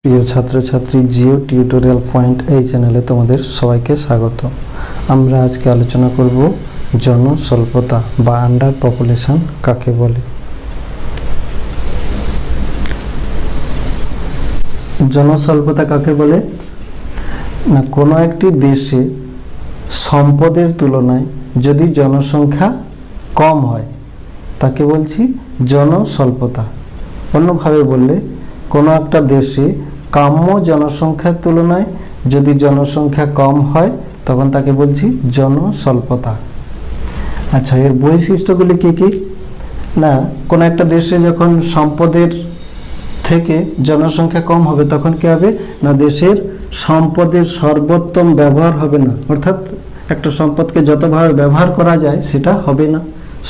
প্রিয় ছাত্রছাত্রী, Jio tutorial point এই চ্যানেলে তোমাদের সবাইকে স্বাগত। আমরা আজকে আলোচনা করব জনস্বল্পতা বা আন্ডার পপুলেশন কাকে বলে। জনস্বল্পতা কাকে বলে না, কোনো একটি দেশে সম্পদের তুলনায় যদি জনসংখ্যা কম হয় তাকে বলছি জনস্বল্পতা। অন্যভাবে বললে, কোনো একটা দেশে কাম্য জনসংখ্যার তুলনায় যদি জনসংখ্যা কম হয় তখন তাকে বলছি জনস্বল্পতা। আচ্ছা, এর বৈশিষ্ট্যগুলি কি কি? না, কোনো একটা দেশে যখন সম্পদের থেকে জনসংখ্যা কম হবে তখন কি হবে না, দেশের সম্পদের সর্বোত্তম ব্যবহার হবে না, অর্থাৎ একটা সম্পদকে যতভাবে ব্যবহার করা যায় সেটা হবে না,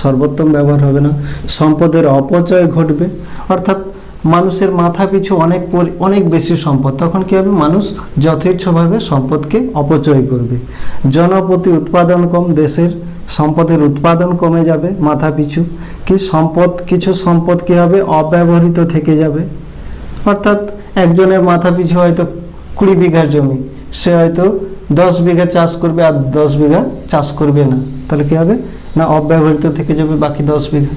সর্বোত্তম ব্যবহার হবে না। সম্পদের অপচয় ঘটবে, অর্থাৎ মানুষের মাথা পিছু অনেক বেশি সম্পদ, তখন কি হবে, মানুষ যথেচ্ছভাবে সম্পদকে অপচয় করবে। জনপ্রতি উৎপাদন কম, দেশের সম্পদের উৎপাদন কমে যাবে মাথা পিছু। কিছু সম্পদ কি হবে, অব্যবহৃত থেকে যাবে, অর্থাৎ একজনের মাথা পিছু হয়তো 20 বিঘা জমি, সে হয়তো 10 বিঘা চাষ করবে আর 10 বিঘা চাষ করবে না, তাহলে কি হবে না, অব্যবহৃত থেকে যাবে বাকি 10 বিঘা।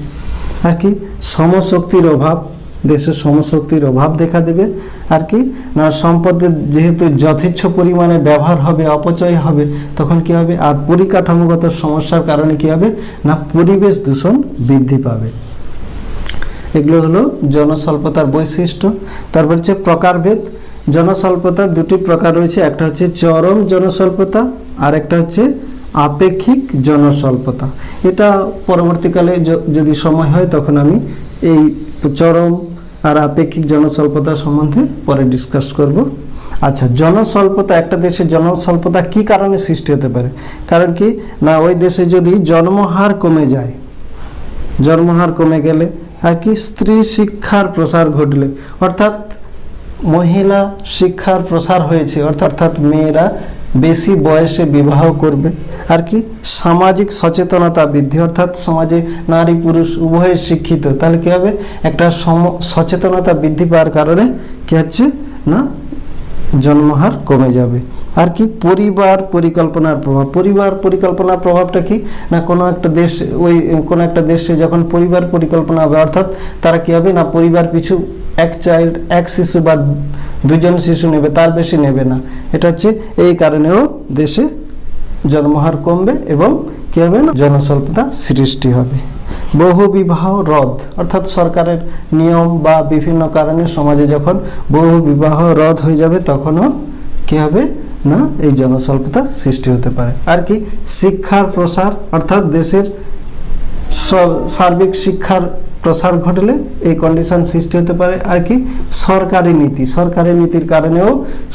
আর কি, শ্রমশক্তির অভাব, দেশের শ্রমশক্তির অভাব দেখা দেবে। আর কি না, সম্পদের যেহেতু যথেচ্ছ পরিমাণে ব্যবহার হবে, অপচয় হবে, তখন কি হবে, আর পরিকাঠামোগত সমস্যার কারণে কি হবে না, পরিবেশ দূষণ বৃদ্ধি পাবে। এগুলো হলো জনস্বল্পতার বৈশিষ্ট্য। তারপর হচ্ছে প্রকারভেদ। জনস্বল্পতার দুটি প্রকার রয়েছে, একটা হচ্ছে চরম জনস্বল্পতা আর একটা হচ্ছে আপেক্ষিক জনস্বল্পতা। এটা পরবর্তীকালে যদি সময় হয় তখন আমি এই চরম আর আপেক্ষিক জনস্বল্পতা সম্বন্ধে পরে ডিসকাস করব। আচ্ছা, জনস্বল্পতা, একটা দেশে জনস্বল্পতা কি কারণে সৃষ্টি হতে পারে? কারণ কি না, ওই দেশে যদি জন্মহার কমে যায়, জন্মহার কমে গেলে, আর কি স্ত্রী শিক্ষার প্রসার ঘটলে, অর্থাৎ মহিলা শিক্ষার প্রসার হয়েছে, অর্থাৎ মেয়েরা বেশি বয়সে বিবাহ করবে। আর কি সামাজিক সচেতনতা বৃদ্ধি, অর্থাৎ সমাজে নারী পুরুষ উভয়ে শিক্ষিত, তাহলে কি হবে, একটা সচেতনতা বৃদ্ধি পাওয়ার কারণে কি হচ্ছে না, জন্মহার কমে যাবে। আর কি পরিবার পরিকল্পনার প্রভাব। পরিবার পরিকল্পনার প্রভাবটা কি না, কোনো একটা দেশে যখন পরিবার পরিকল্পনা হবে, অর্থাৎ তারা কি হবে না, পরিবার পিছু এক শিশু বা 2জন শিশু নেবে, তার বেশি নেবে না। এটা হচ্ছে এই কারণেও দেশে জন্মহার কমবে এবং কি হবে না, জনস্বল্পতা সৃষ্টি হবে। বহু বিবাহ রদ, অর্থাৎ সরকারের নিয়ম বা বিভিন্ন কারণে সমাজে যখন বহু বিবাহ রদ হয়ে যাবে তখনও কি হবে না, এই জনস্বল্পতা সৃষ্টি হতে পারে। আর কি শিক্ষার প্রসার, অর্থাৎ দেশের সার্বিক শিক্ষার প্রসার ঘটলে এই কন্ডিশন সৃষ্টি হতে পারে। আর কি সরকারি নীতির কারণেও,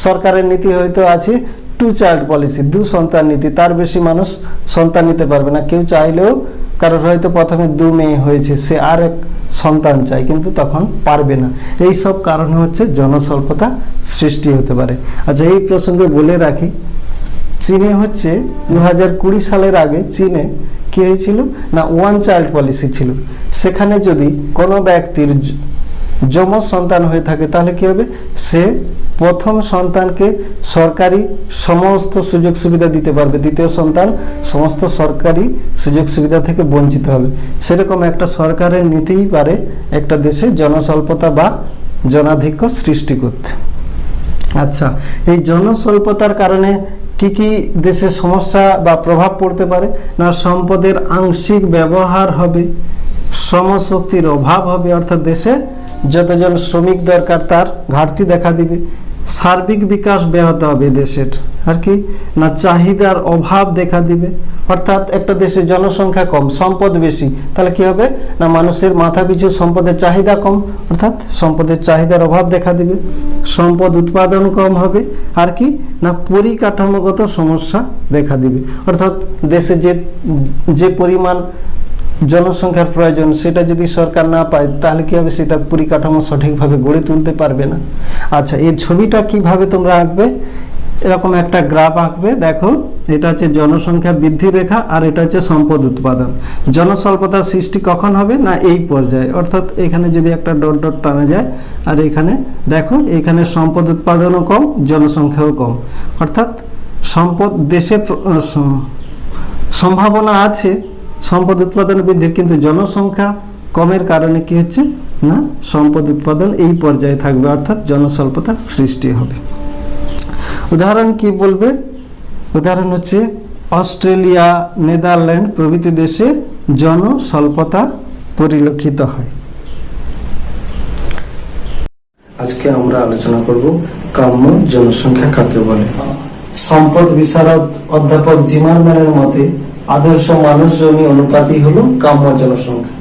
সরকারের নীতি হয়তো আছে 2 চাইল্ড পলিসি, 2 সন্তান নীতি, তার বেশি মানুষ সন্তান নিতে পারবে না। কেউ চাইলেও, কারোর হয়তো প্রথমে 2 মেয়ে হয়েছে, সে আর এক সন্তান চায় কিন্তু তখন পারবে না। এই সব কারণে হচ্ছে জনস্বল্পতা সৃষ্টি হতে পারে। আচ্ছা, এই প্রসঙ্গে বলে রাখি, চীনে হচ্ছে 2020 সালের আগে চীনে কি হয়েছিল না, 1 চাইল্ড পলিসি ছিল। সেখানে যদি কোনো ব্যক্তির যমজ সন্তান হয়ে থাকে তাহলে কি হবে, সে প্রথম সন্তানকে সরকারি সমস্ত সুযোগ সুবিধা দিতে পারবে, দ্বিতীয় সন্তান সমস্ত সরকারি সুযোগ সুবিধা থেকে বঞ্চিত হবে। সেরকম একটা সরকারের নীতিই পারে একটা দেশে জনস্বল্পতা বা জনাধিক্য সৃষ্টি করতে। আচ্ছা, এই জনস্বল্পতার কারণে কি কি দেশের সমস্যা বা প্রভাব পড়তে পারে না, সম্পদের আংশিক ব্যবহার হবে, শ্রমশক্তির অভাব হবে, অর্থাৎ দেশে যতজন শ্রমিক দরকার তার ঘাটতি দেখা দিবে। সার্বিক বিকাশ ব্যাহত হবে দেশের। আর কি না, চাহিদার অভাব দেখা দিবে, অর্থাৎ একটা দেশে জনসংখ্যা কম, সম্পদ বেশি, তাহলে কি হবে না, মানুষের মাথা পিছু সম্পদের চাহিদা কম, অর্থাৎ সম্পদের চাহিদার অভাব দেখা দিবে। সম্পদ উৎপাদন কম হবে। আর কি না, পরিকাঠামোগত সমস্যা দেখা দিবে, অর্থাৎ দেশে যে পরিমাণ জনসংখ্যার প্রয়োজন সেটা যদি সরকার না পায় তাহলে কি হবে, সেটা পরিকাঠামো সঠিকভাবে গড়ে তুলতে পারবে না। আচ্ছা, এর ছবিটা কিভাবে তোমরা আঁকবে, এরকম একটা গ্রাফ আঁকবে। দেখো এটা হচ্ছে জনসংখ্যা বৃদ্ধি রেখা আর এটা হচ্ছে সম্পদ উৎপাদন। জনস্বল্পতার সৃষ্টি কখন হবে না এই পর্যায়ে, অর্থাৎ এখানে যদি একটা ডট ডট টানা যায় আর এখানে দেখো এখানে সম্পদ উৎপাদনও কম জনসংখ্যাও কম, অর্থাৎ সম্পদ দেশে সম্ভাবনা আছে সম্পদ উৎপাদন বৃদ্ধির, কিন্তু জনসংখ্যা কমের কারণে কি হচ্ছে না সম্পদ উৎপাদন এই পর্যায়ে থাকবে, অর্থাৎ জনস্বল্পতা সৃষ্টি হবে। উদাহরণ কি বলবে? উদাহরণ হচ্ছে অস্ট্রেলিয়া, নেদারল্যান্ড প্রভৃতি দেশে জনস্বল্পতা পরিলক্ষিত হয়। আজকে আমরা আলোচনা করব কাম্য জনসংখ্যা কাকে বলে। সম্পদ বিশারদ অধ্যাপক জিমারম্যানের মতে আদর্শ মানুষ জমি অনুপাতই হলো কাম্য জনসংখ্যা,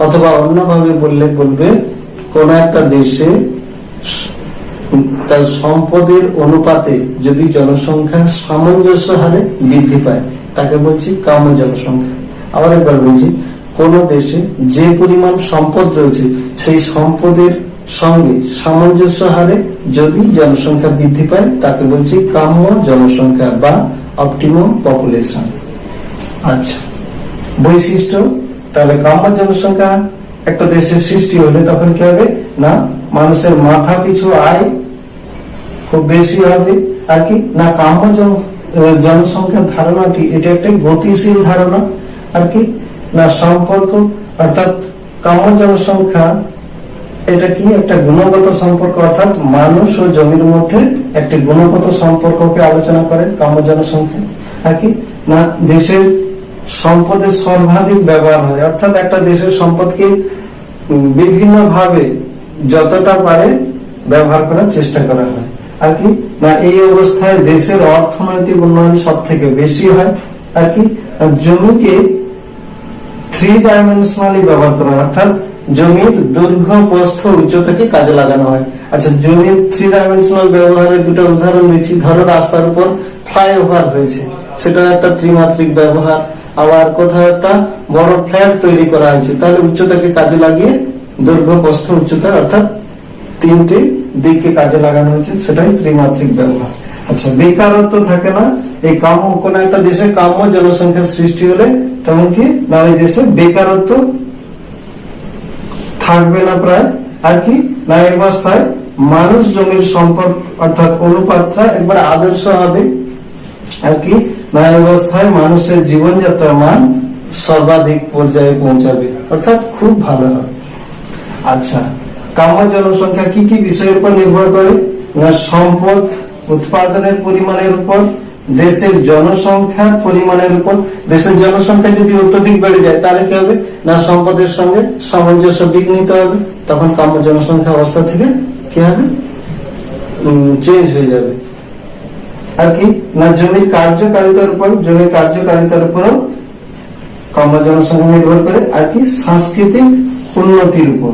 অথবা অন্যভাবে বলবে কোন একটা দেশে তার সম্পদের অনুপাতে যদি জনসংখ্যা সামঞ্জস্য হারে বৃদ্ধি পায় তাকে বলছি কাম্য জনসংখ্যা। আবার একবার বলছি, কোন দেশে যে পরিমাণ সম্পদ রয়েছে সেই সম্পদের সঙ্গে সামঞ্জস্য হারে যদি জনসংখ্যা বৃদ্ধি পায় তাকে বলছি কাম্য জনসংখ্যা বা অপটিমাম পপুলেশন। আচ্ছা, বৈশিষ্ট্য, তাহলে কাম্য জনসংখ্যা একটা দেশের সৃষ্টি হলে তখন কি হবে না মানুষের মাথা পিছু আয় খুব বেশি হবে, আর কি না কাম্য জনসংখ্যার ধারণাটি এটা একটা গতিশীল ধারণা, আর কি না সম্পর্ক, অর্থাৎ কাম্য জনসংখ্যা এটা কি একটা গুণগত সম্পর্ক, অর্থাৎ মানুষ ও জমির মধ্যে একটি গুণগত সম্পর্ককে আলোচনা করে কাম্য জনসংখ্যা। আর কি না দেশের সম্পদের সর্বাধিক ব্যবহার হয়, অর্থাৎ একটা দেশের সম্পদকে বিভিন্ন ভাবে যতটা পারে ব্যবহার করার চেষ্টা করা হয়। আর কি না এই অবস্থায় দেশের অর্থনৈতিক উন্নয়ন সব থেকে বেশি হয়। আর কি জমিকে 3 ডাইমেনশনালি ব্যবহার করা হয়, অর্থাৎ জমির দৈর্ঘ্য, প্রস্থ, উচ্চতাকে কাজে লাগানো হয়। আচ্ছা, জমির 3 ডাইমেনশনাল ব্যবহারের দুটো উদাহরণ দিচ্ছি। ধরো রাস্তার উপর ফ্লাইওভার হয়েছে, সেটা একটা ত্রিমাত্রিক ব্যবহার। আবার কোথাও একটা বড় ফ্ল্যাট তৈরি করা হয়েছে, তাহলে উচ্চতাকে কাজে লাগিয়ে দৈর্ঘ্য, প্রস্থ, উচ্চতা অর্থাৎ 3টে দিককে কাজে লাগানো হয়েছে, সেটাই ত্রিমাত্রিক ব্যবহার। আচ্ছা, বেকারত্ব থাকে না, এই কাম্য কোন একটা দেশে কাম্য জনসংখ্যার সৃষ্টি হলে তখন কি না ওই দেশে বেকারত্ব থাকবে না প্রায়। আর কি না এই অবস্থায় মানুষ জমির সম্পর্ক অর্থাৎ অনুপাতটা একবার আদর্শ হবে। আর কি না এই অবস্থায় মানুষের জীবনযাত্রার মান সর্বাধিক পর্যায়ে পৌঁছাবে, অর্থাৎ খুব ভালো হবে। আচ্ছা, কাম্য জনসংখ্যা কি কি বিষয়ের উপর নির্ভর করে না সম্পদ উৎপাদনের পরিমাণের উপর, দেশের জনসংখ্যার পরিমাণের উপর। দেশের জনসংখ্যা যদি অত্যধিক বেড়ে যায় তাহলে কি হবে না সম্পদের সঙ্গে সামঞ্জস্য বিঘ্নিত হবে, তখন কাম্য জনসংখ্যা অবস্থা থেকে কি হবে চেঞ্জ হয়ে যাবে। আর কি না জমির কার্যকারিতার উপর, জমির কার্যকারিতার উপরও কাম্য জনসংখ্যা নির্ভর করে। আর কি সাংস্কৃতিক উন্নতির উপর,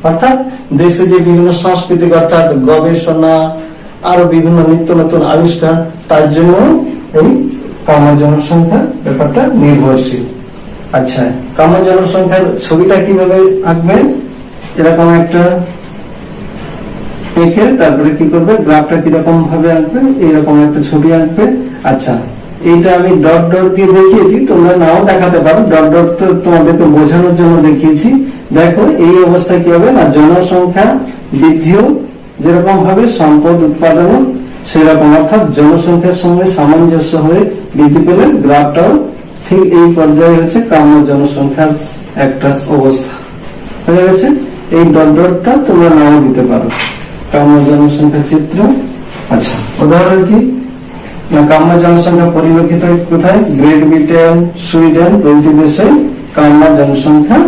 অর্থাৎ দেশে যে বিভিন্ন সাংস্কৃতিক অর্থাৎ গবেষণা আরো বিভিন্ন নিত্য নতুন আবিষ্কার, তার জন্য এই কাম্য জনসংখ্যা ব্যাপারটা নির্ভরশীল। আচ্ছা, কাম্য জনসংখ্যার ছবিটা কিভাবে আঁকবে? এরকম একটা এঁকে তারপরে কি করবে, গ্রাফটা কিরকম ভাবে আঁকবে, এইরকম একটা ছবি আঁকবে। আচ্ছা, এইটা আমি ডট ডট দিয়ে দেখিয়েছি, তোমরা নাও দেখাতে পারো, ডট ডট তো তোমাদেরকে বোঝানোর জন্য দেখিয়েছি। দেখো এই অবস্থায় কি হবে না জনসংখ্যা বৃদ্ধিও যেরকম ভাবে সম্পদ উৎপাদনও সেরকম, অর্থাৎ জনসংখ্যার সঙ্গে সামঞ্জস্য হয়ে বৃদ্ধি পেলে গ্রাফটাও ঠিক এই পর্যায়ে হচ্ছে কাম্য জনসংখ্যার একটা অবস্থা হয়ে গেছে। এই ডট ডটটা তোমরা নাও দিতে পারো, কাম্য জনসংখ্যা চিত্র। আচ্ছা, উদাহরণ কি না কাম্য জনসংখ্যা পরিলক্ষিত কোথায়? গ্রেট ব্রিটেন, সুইডেন প্রভৃতি দেশে কাম্য জনসংখ্যা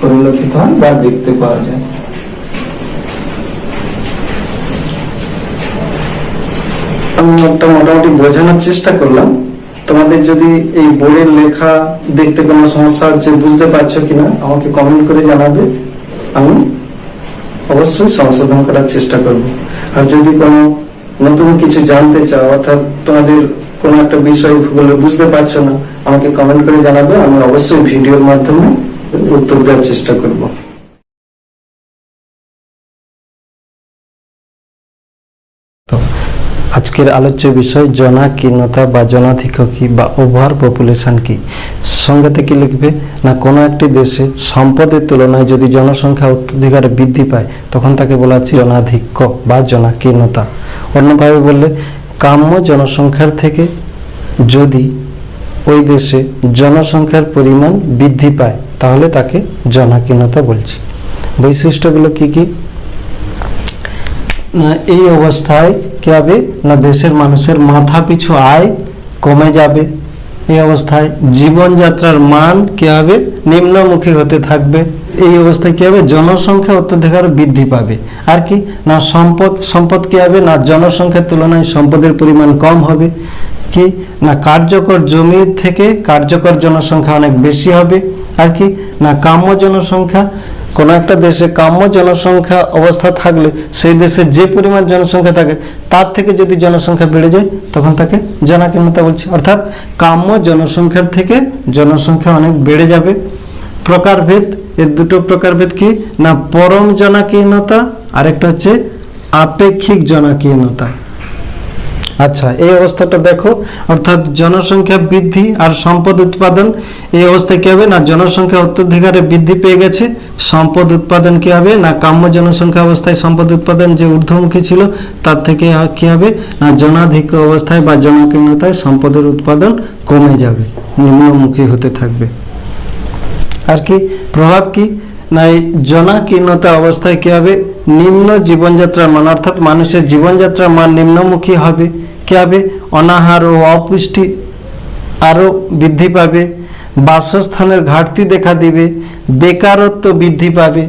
পরিলক্ষিত হয় বা দেখতে পাওয়া যায়। আমি একটা মোটামুটি বোঝানোর চেষ্টা করলাম। তোমাদের যদি এই বোর্ডের লেখা দেখতে কোনো সমস্যা হচ্ছে, বুঝতে পারছো কিনা আমাকে কমেন্ট করে জানাবে, আমি অবশ্যই সংশোধন করার চেষ্টা করব। আর যদি কোনো নতুন কিছু জানতে চাও অর্থাৎ তোমাদের কোনো একটা বিষয় বুঝতে পারছো না, আমাকে কমেন্ট করে জানাবে, আমি অবশ্যই ভিডিওর মাধ্যমে উত্তর দেওয়ার চেষ্টা করব। আজকের আলোচ্য বিষয় জনাকীর্ণতা বা জনাধিক্য কি বা ওভার পপুলেশন কি। সঙ্গেতে কি লিখবে না কোনো একটি দেশে সম্পদের তুলনায় যদি জনসংখ্যা অত্যধিকারে বৃদ্ধি পায় তখন তাকে বলা হচ্ছে জনাধিক্য বা জনাকীর্ণতা। অন্যভাবে বললে কাম্য জনসংখ্যার থেকে যদি ওই দেশে জনসংখ্যার পরিমাণ বৃদ্ধি পায় তাহলে তাকে জনাকীর্ণতা বলছি। বৈশিষ্ট্যগুলো কি কি না এই অবস্থায় কি হবে না দেশের মানুষের মাথা পিছু আয় কমে যাবে। এই অবস্থায় জীবনযাত্রার মান কি হবে নিম্নমুখী হতে থাকবে। এই অবস্থায় কি হবে জনসংখ্যা অত্যধিক বৃদ্ধি পাবে। আর কি না সম্পদ কি হবে না জনসংখ্যার তুলনায় সম্পদের পরিমাণ কম হবে। কি না কার্যকর জমির থেকে কার্যকর জনসংখ্যা অনেক বেশি হবে। আর কি না কাম্য জনসংখ্যা কোনো একটা দেশে কাম্য জনসংখ্যা অবস্থা থাকলে সেই দেশে যে পরিমাণ জনসংখ্যা থাকে তার থেকে যদি জনসংখ্যা বেড়ে যায় তখন তাকে জনাকীর্ণতা বলছি। অর্থাৎ কাম্য জনসংখ্যার থেকে জনসংখ্যা অনেক বেড়ে যাবে। প্রকারভেদ, এর দুটো প্রকারভেদ কি না পরম জনাকীর্ণতা আর একটা হচ্ছে আপেক্ষিক জনাকীর্ণতা। আচ্ছা এই অবস্থাটা দেখো, অর্থাৎ জনসংখ্যা বৃদ্ধি আর সম্পদ উৎপাদন এই অবস্থায় কি হবে না জনসংখ্যা অত্যধিকারে বৃদ্ধি পেয়ে গেছে, সম্পদ উৎপাদন কি হবে না কাম্য জনসংখ্যা অবস্থায় সম্পদ উৎপাদন যে ঊর্ধ্বমুখী ছিল তার থেকে কি হবে না জনাধিক্য অবস্থায় বা জনাকীর্ণতায় সম্পদের উৎপাদন কমে যাবে, নিম্নমুখী হতে থাকবে। আর কি প্রভাব কি না এই জনাকীর্ণতা অবস্থায় কি হবে নিম্ন জীবনযাত্রার মান, অর্থাৎ মানুষের জীবনযাত্রার মান নিম্নমুখী হবে। কি হবে অনাহার ও অপুষ্টি আরো বৃদ্ধি পাবে, বাসস্থানের ঘাটতি দেখা দিবে, বেকারত্ব বৃদ্ধি পাবে,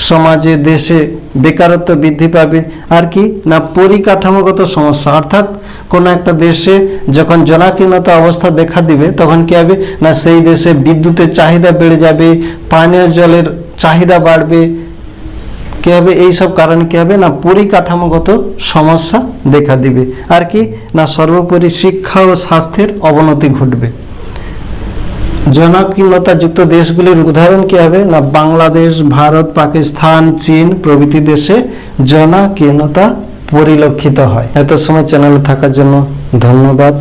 সমাজে দেশে বেকারত্ব বৃদ্ধি পাবে। আর কি না পরিকাঠামোগত সমস্যা, অর্থাৎ কোনো একটা দেশে যখন জনাকীর্ণতা অবস্থা দেখা দিবে তখন কি হবে না সেই দেশে বিদ্যুতের চাহিদা বেড়ে যাবে, পানীয় জলের চাহিদা বাড়বে। কি হবে এইসব কারণে কি হবে না পরিকাঠামোগত সমস্যা দেখা দিবে। আর কি না সর্বোপরি শিক্ষা ও স্বাস্থ্যের অবনতি ঘটবে। জনাকীর্ণতা যুক্ত দেশগুলির উদাহরণ কি হবে না বাংলাদেশ, ভারত, পাকিস্তান, চীন প্রভৃতি দেশে জনাকীর্ণতা পরিলক্ষিত হয়। এত সময় চ্যানেলে থাকার জন্য ধন্যবাদ।